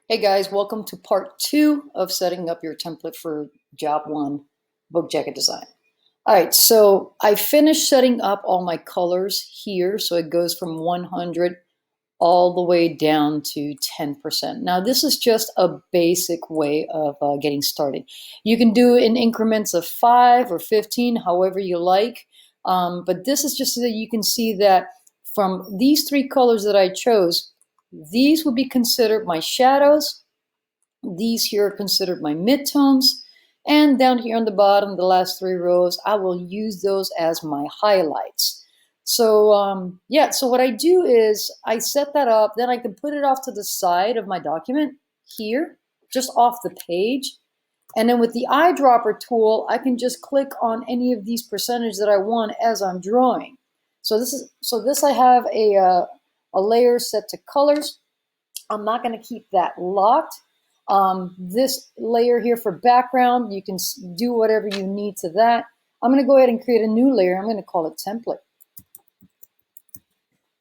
Hey guys, welcome to part 2 of setting up your template for Job 1 book jacket design. All right, so I finished setting up all my colors here. So it goes from 100 all the way down to 10%. Now this is just a basic way of getting started. You can do it in increments of 5 or 15, however you like. But this is just so that you can see that from these 3 colors that I chose, these would be considered my shadows. These here are considered my midtones. And down here on the bottom, the last 3 rows, I will use those as my highlights. So yeah, so what I do is I set that up, then I can put it off to the side of my document here, just off the page. And then with the eyedropper tool, I can just click on any of these percentage that I want as I'm drawing. So this I have a layer set to colors. I'm not going to keep that locked. This layer here for background, you can do whatever you need to that. I'm going to go ahead and create a new layer. I'm going to call it template.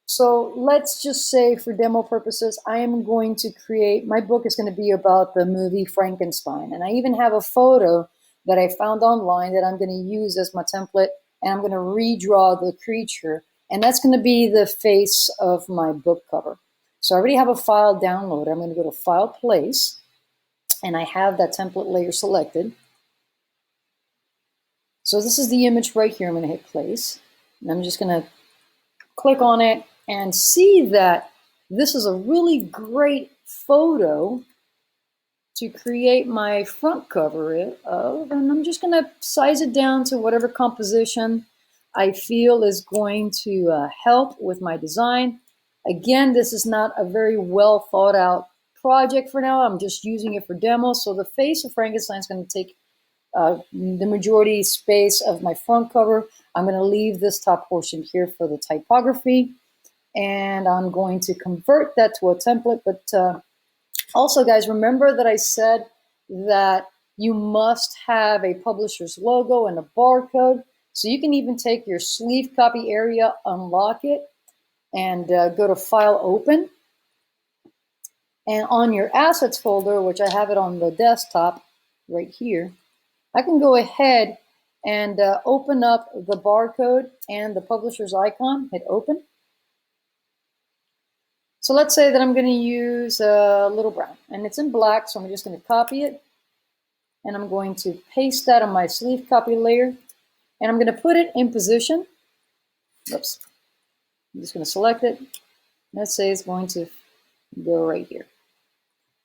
So let's just say for demo purposes, I am going to create, my book is going to be about the movie Frankenstein. And I even have a photo that I found online that I'm going to use as my template. And I'm going to redraw the creature. And that's going to be the face of my book cover. So I already have a file downloaded. I'm going to go to File, Place. And I have that template layer selected. So this is the image right here. I'm going to hit place. And I'm just going to click on it and see that this is a really great photo to create my front cover of. And I'm just going to size it down to whatever composition I feel is going to help with my design. Again, this is not a very well thought out project for now. I'm just using it for demo. So the face of Frankenstein is going to take the majority space of my front cover. I'm going to leave this top portion here for the typography. And I'm going to convert that to a template. But also, guys, remember that I said that you must have a publisher's logo and a barcode. So you can even take your sleeve copy area, unlock it, and go to File, Open. And on your Assets folder, which I have it on the desktop right here, I can go ahead and open up the barcode and the publisher's icon, hit Open. So let's say that I'm going to use Little Brown, and it's in black, so I'm just going to copy it. And I'm going to paste that on my sleeve copy layer. And I'm going to put it in position. Oops. I'm just going to select it. Let's say it's going to go right here.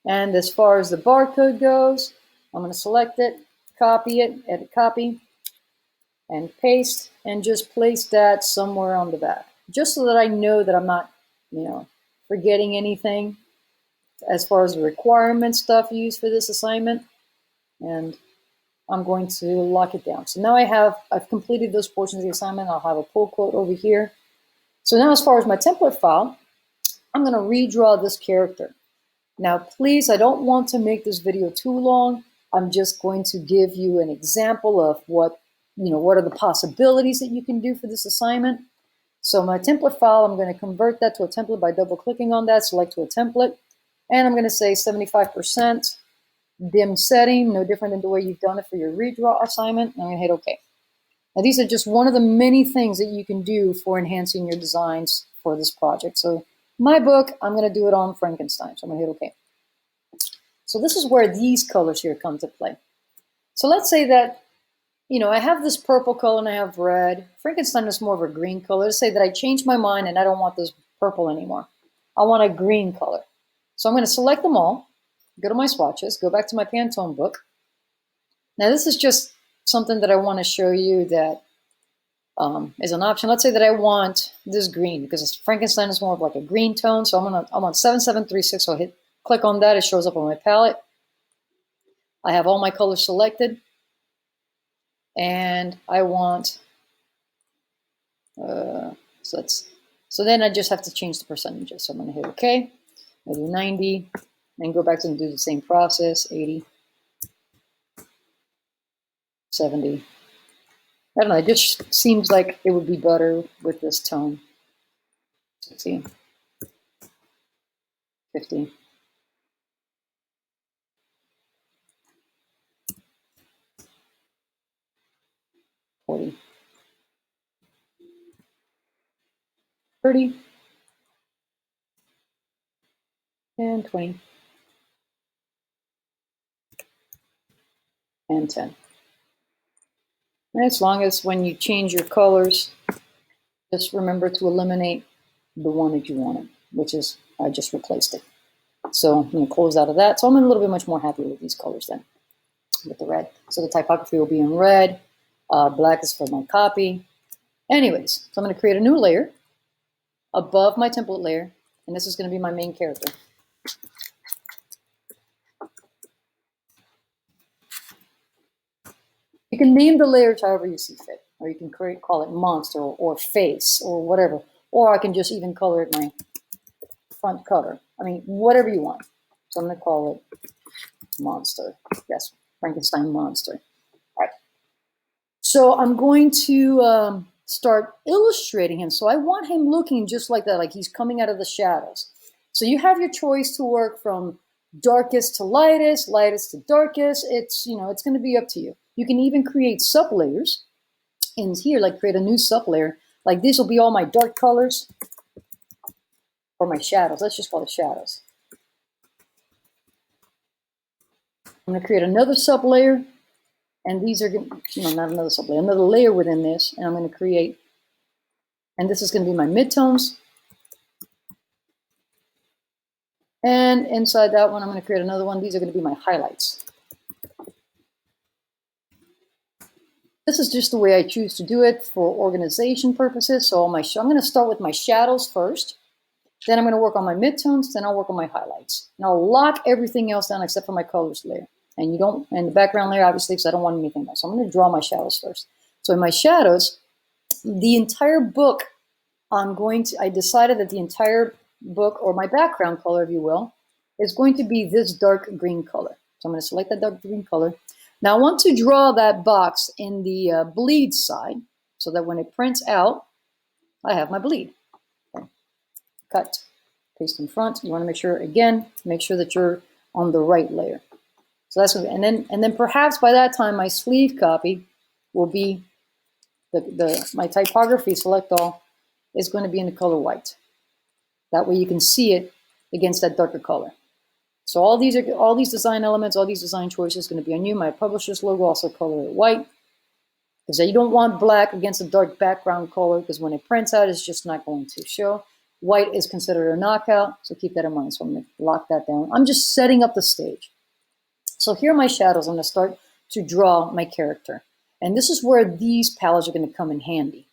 And as far as the barcode goes, I'm going to select it, copy it, edit copy, and paste, and just place that somewhere on the back. Just so that I know that I'm not, forgetting anything as far as the requirement stuff used for this assignment. And I'm going to lock it down. So now I've completed those portions of the assignment. I'll have a pull quote over here. So now as far as my template file, I'm going to redraw this character. Now, please, I don't want to make this video too long. I'm just going to give you an example of what are the possibilities that you can do for this assignment. So my template file, I'm going to convert that to a template by double clicking on that, select to a template. And I'm going to say 75% dim setting, no different than the way you've done it for your redraw assignment. And I'm going to hit OK. Now, these are just one of the many things that you can do for enhancing your designs for this project. So my book, I'm going to do it on Frankenstein. So I'm going to hit OK. So this is where these colors here come to play. So let's say that, I have this purple color and I have red. Frankenstein is more of a green color. Let's say that I change my mind and I don't want this purple anymore. I want a green color. So I'm going to select them all, go to my swatches, go back to my Pantone book. Now this is just something that I want to show you that is an option. Let's say that I want this green because Frankenstein is more of like a green tone. So I'm on 7736. So I'll click on that. It shows up on my palette. I have all my colors selected. And I want, so then I just have to change the percentages. So I'm going to hit OK. I'll do 90 and go back and do the same process, 80, 70. I don't know, it just seems like it would be better with this tone. 60, 50. 30, and 20, and 10. And as long as when you change your colors, just remember to eliminate the one that you wanted, which is I just replaced it. So I'm going to close out of that. So I'm a little bit much more happy with these colors then, with the red. So the typography will be in red. Black is for my copy. Anyways, so I'm going to create a new layer above my template layer, and this is going to be my main character. You can name the layers however you see fit, or you can call it monster or face or whatever, or I can just even color it my front cover. I mean, whatever you want. So I'm going to call it monster. Yes, Frankenstein monster. All right. So I'm going to start illustrating him. So I want him looking just like that, like he's coming out of the shadows. So you have your choice to work from darkest to lightest, lightest to darkest. It's, it's going to be up to you. You can even create sublayers in here, like create a new sublayer. Like this will be all my dark colors or my shadows. Let's just call it shadows. I'm going to create another sublayer, and these are going to, not another sublayer, another layer within this, and I'm going to create, and this is going to be my midtones. And inside that one, I'm going to create another one. These are going to be my highlights. This is just the way I choose to do it for organization purposes. So I'm going to start with my shadows first. Then I'm going to work on my midtones. Then I'll work on my highlights. And I'll lock everything else down except for my colors layer. And the background layer, obviously, because I don't want anything else. So I'm going to draw my shadows first. So in my shadows, the entire book, I decided that the entire book, or my background color, if you will, is going to be this dark green color. So I'm going to select that dark green color. Now I want to draw that box in the bleed side so that when it prints out, I have my bleed. Okay. Cut, paste in front. You want to make sure, again, make sure that you're on the right layer. So that's going to be, and then perhaps by that time my sleeve copy will be my typography select all is going to be in the color white. That way you can see it against that darker color. So all these design elements, all these design choices going to be on you. My publisher's logo, also color it white. Because you don't want black against a dark background color, because when it prints out, it's just not going to show. White is considered a knockout, so keep that in mind. So I'm going to lock that down. I'm just setting up the stage. So here are my shadows. I'm going to start to draw my character. And this is where these palettes are going to come in handy.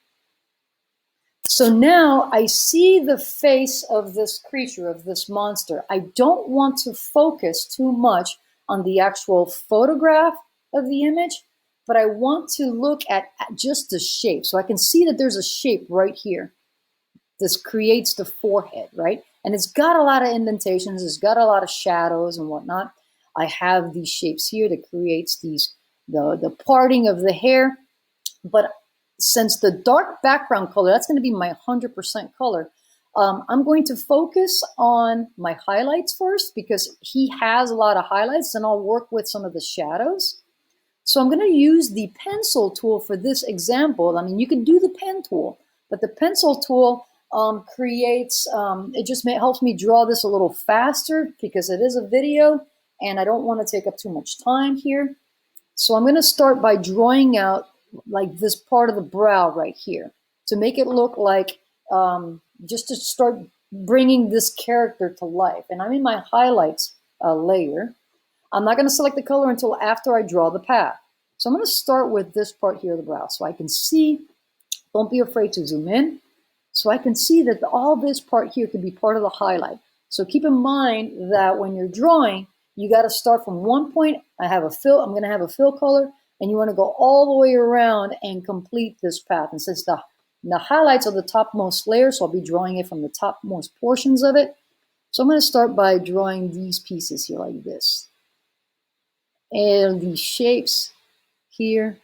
So now I see the face of this creature, of this monster. I don't want to focus too much on the actual photograph of the image, but I want to look at just the shape. So I can see that there's a shape right here. This creates the forehead, right? And it's got a lot of indentations. It's got a lot of shadows and whatnot. I have these shapes here that creates the parting of the hair. But since the dark background color, that's going to be my 100% color, I'm going to focus on my highlights first because he has a lot of highlights, and I'll work with some of the shadows. So I'm going to use the pencil tool for this example. I mean, you can do the pen tool, but the pencil tool it just helps me draw this a little faster because it is a video and I don't want to take up too much time here. So I'm going to start by drawing out like this part of the brow right here to make it look like, just to start bringing this character to life. And I'm in my highlights layer. I'm not going to select the color until after I draw the path. So I'm going to start with this part here of the brow so I can see. Don't be afraid to zoom in. So I can see that all this part here could be part of the highlight. So keep in mind that when you're drawing, you got to start from one point. I'm going to have a fill color, and you want to go all the way around and complete this path. And since the highlights are the topmost layer, so I'll be drawing it from the topmost portions of it. So I'm going to start by drawing these pieces here like this. And these shapes here,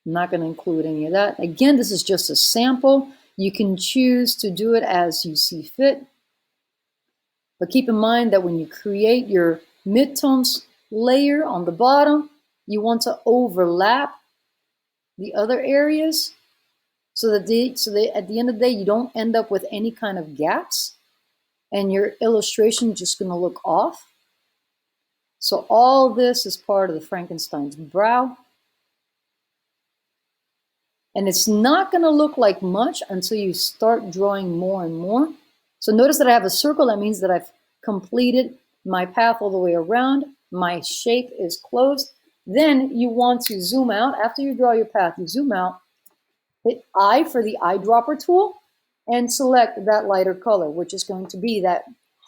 I'm not going to include any of that. Again, this is just a sample. You can choose to do it as you see fit. But keep in mind that when you create your midtones layer on the bottom, you want to overlap the other areas so that at the end of the day, you don't end up with any kind of gaps and your illustration just going to look off. So all this is part of the Frankenstein's brow. And it's not going to look like much until you start drawing more and more. So notice that I have a circle. That means that I've completed my path all the way around. My shape is closed. Then you want to zoom out. After you draw your path, you zoom out, hit I for the eyedropper tool, and select that lighter color, which is going to be that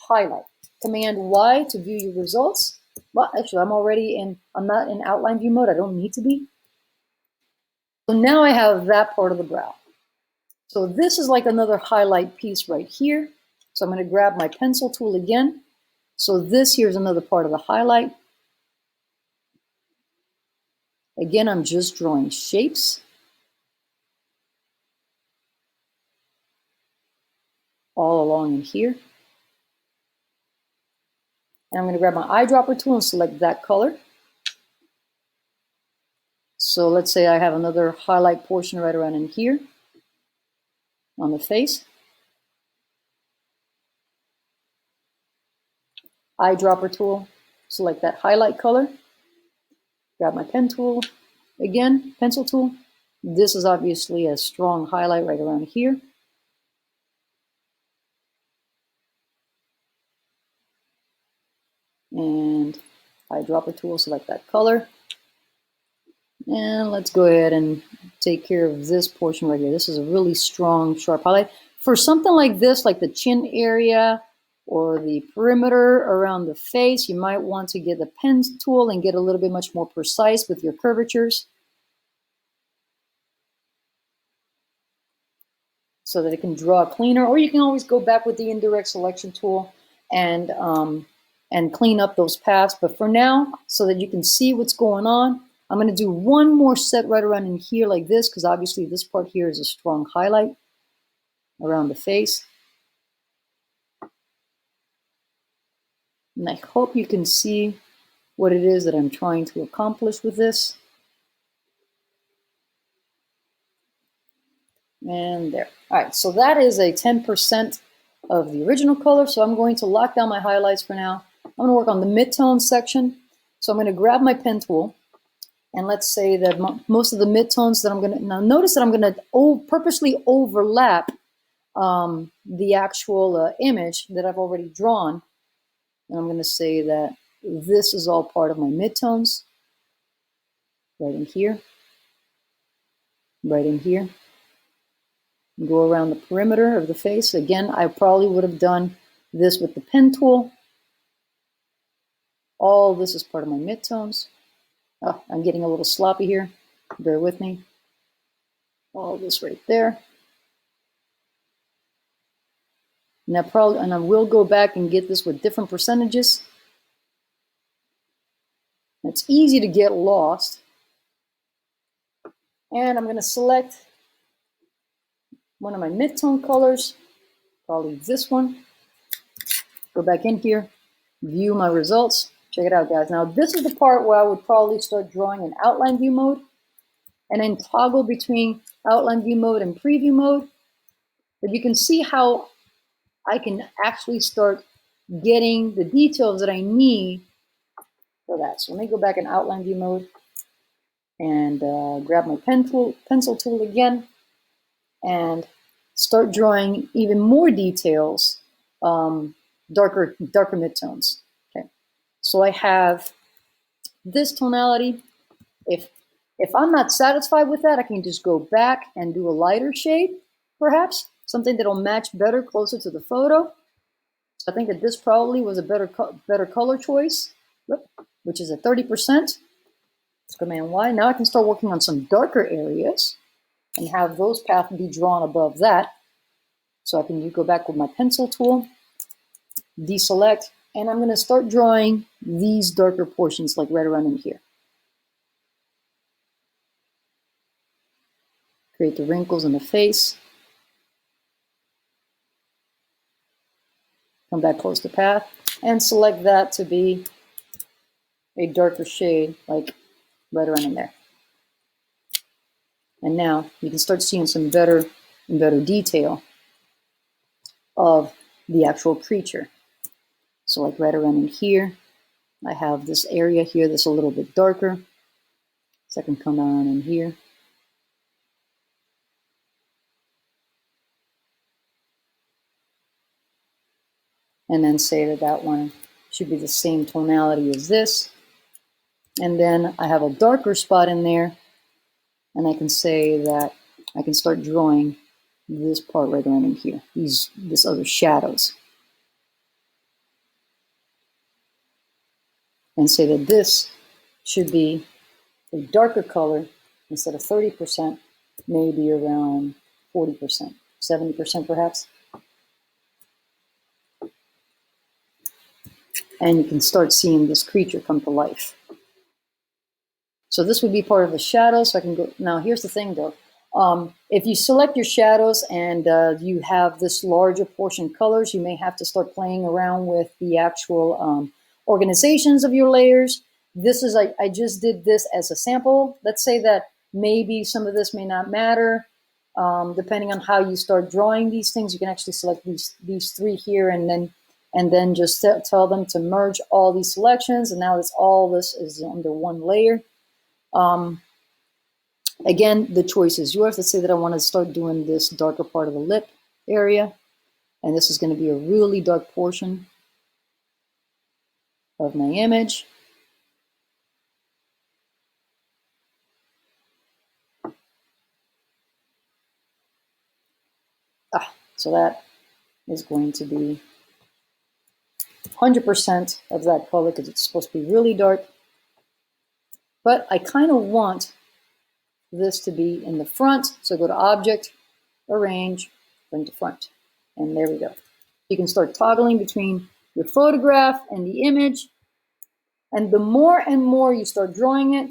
highlight. Command Y to view your results. Well, actually, I'm not in outline view mode. I don't need to be. So now I have that part of the brow. So this is like another highlight piece right here. So I'm going to grab my pencil tool again. So this here's another part of the highlight. Again, I'm just drawing shapes all along in here. And I'm going to grab my eyedropper tool and select that color. So let's say I have another highlight portion right around in here on the face. Eyedropper tool, select that highlight color. Grab my pen tool, again, pencil tool. This is obviously a strong highlight right around here. And eyedropper tool, select that color. And let's go ahead and take care of this portion right here. This is a really strong, sharp highlight. For something like this, like the chin area or the perimeter around the face, you might want to get the pen tool and get a little bit much more precise with your curvatures so that it can draw cleaner. Or you can always go back with the indirect selection tool and clean up those paths. But for now, so that you can see what's going on, I'm going to do one more set right around in here like this, because obviously this part here is a strong highlight around the face. And I hope you can see what it is that I'm trying to accomplish with this. And there. All right, so that is a 10% of the original color. So I'm going to lock down my highlights for now. I'm going to work on the midtone section. So I'm going to grab my pen tool. And let's say that most of the midtones that I'm going to, now notice that I'm going to purposely overlap the actual image that I've already drawn. And I'm going to say that this is all part of my midtones. Right in here. Right in here. Go around the perimeter of the face. Again, I probably would have done this with the pen tool. All this is part of my midtones. Oh, I'm getting a little sloppy here. Bear with me. All this right there. And I will go back and get this with different percentages. It's easy to get lost. And I'm going to select one of my midtone colors, probably this one. Go back in here, view my results. Check it out, guys. Now, this is the part where I would probably start drawing in outline view mode and then toggle between outline view mode and preview mode. But you can see how I can actually start getting the details that I need for that. So let me go back in outline view mode and grab my pencil tool again and start drawing even more details, darker midtones. Okay, so I have this tonality. If I'm not satisfied with that, I can just go back and do a lighter shade, perhaps something that'll match better, closer to the photo. So I think that this probably was a better color choice, which is at 30%. Let's Command Y. Now I can start working on some darker areas and have those paths be drawn above that. So I can go back with my pencil tool, deselect, and I'm going to start drawing these darker portions like right around in here. Create the wrinkles in the face. Come back close to path and select that to be a darker shade, like right around in there. And now you can start seeing some better and better detail of the actual creature. So like right around in here, I have this area here that's a little bit darker. So I can come down in here. And then say that that one should be the same tonality as this. And then I have a darker spot in there, and I can say that I can start drawing this part right around in here, this other shadows. And say that this should be a darker color instead of 30%, maybe around 40%, 70% perhaps. And you can start seeing this creature come to life. So this would be part of the shadows. So I can go, now here's the thing though. If you select your shadows and you have this larger portion colors, you may have to start playing around with the actual organizations of your layers. This is, I just did this as a sample. Let's say that maybe some of this may not matter. Depending on how you start drawing these things, you can actually select these three here and then just tell them to merge all these selections. And now all this is under one layer. Again, the choice is yours. Let's say that I want to start doing this darker part of the lip area. And this is going to be a really dark portion of my image. So that is going to be 100% of that color because it's supposed to be really dark. But I kind of want this to be in the front. So go to Object, Arrange, Bring to Front. And there we go. You can start toggling between your photograph and the image. And the more and more you start drawing it,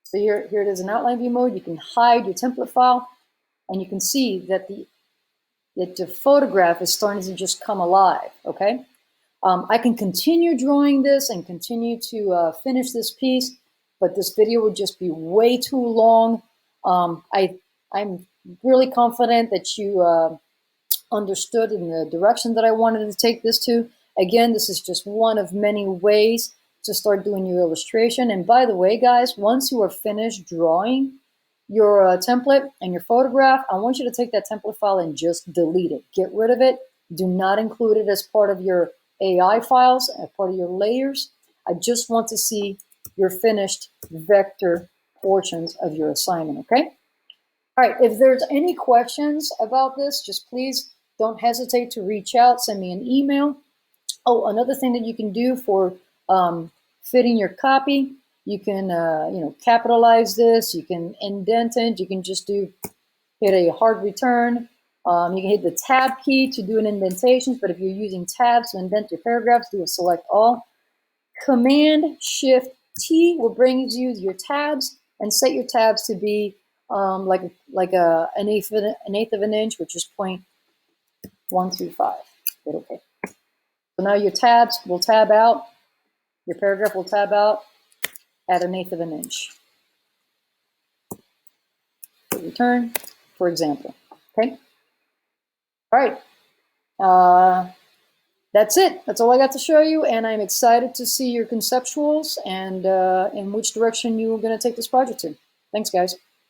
so here it is in outline view mode, you can hide your template file, and you can see that the photograph is starting to just come alive, okay? I can continue drawing this and continue to finish this piece, but this video would just be way too long. I'm really confident that you understood in the direction that I wanted to take this to. Again, this is just one of many ways to start doing your illustration. And by the way, guys, once you are finished drawing your template and your photograph, I want you to take that template file and just delete it. Get rid of it. Do not include it as part of your AI files, as part of your layers. I just want to see your finished vector portions of your assignment, okay? All right, if there's any questions about this, just please don't hesitate to reach out, send me an email. Oh, another thing that you can do for fitting your copy, you can capitalize this, you can indent it, you can just hit a hard return. You can hit the tab key to do an indentation, but if you're using tabs to indent your paragraphs, do a select all. Command-Shift-T will bring you your tabs and set your tabs to be like an eighth of an inch, which is 0.135. Hit OK. So now your tabs will tab out, your paragraph will tab out at an eighth of an inch. Hit return, for example. Okay. All right. That's it. That's all I got to show you, and I'm excited to see your conceptuals and in which direction you're going to take this project to. Thanks, guys.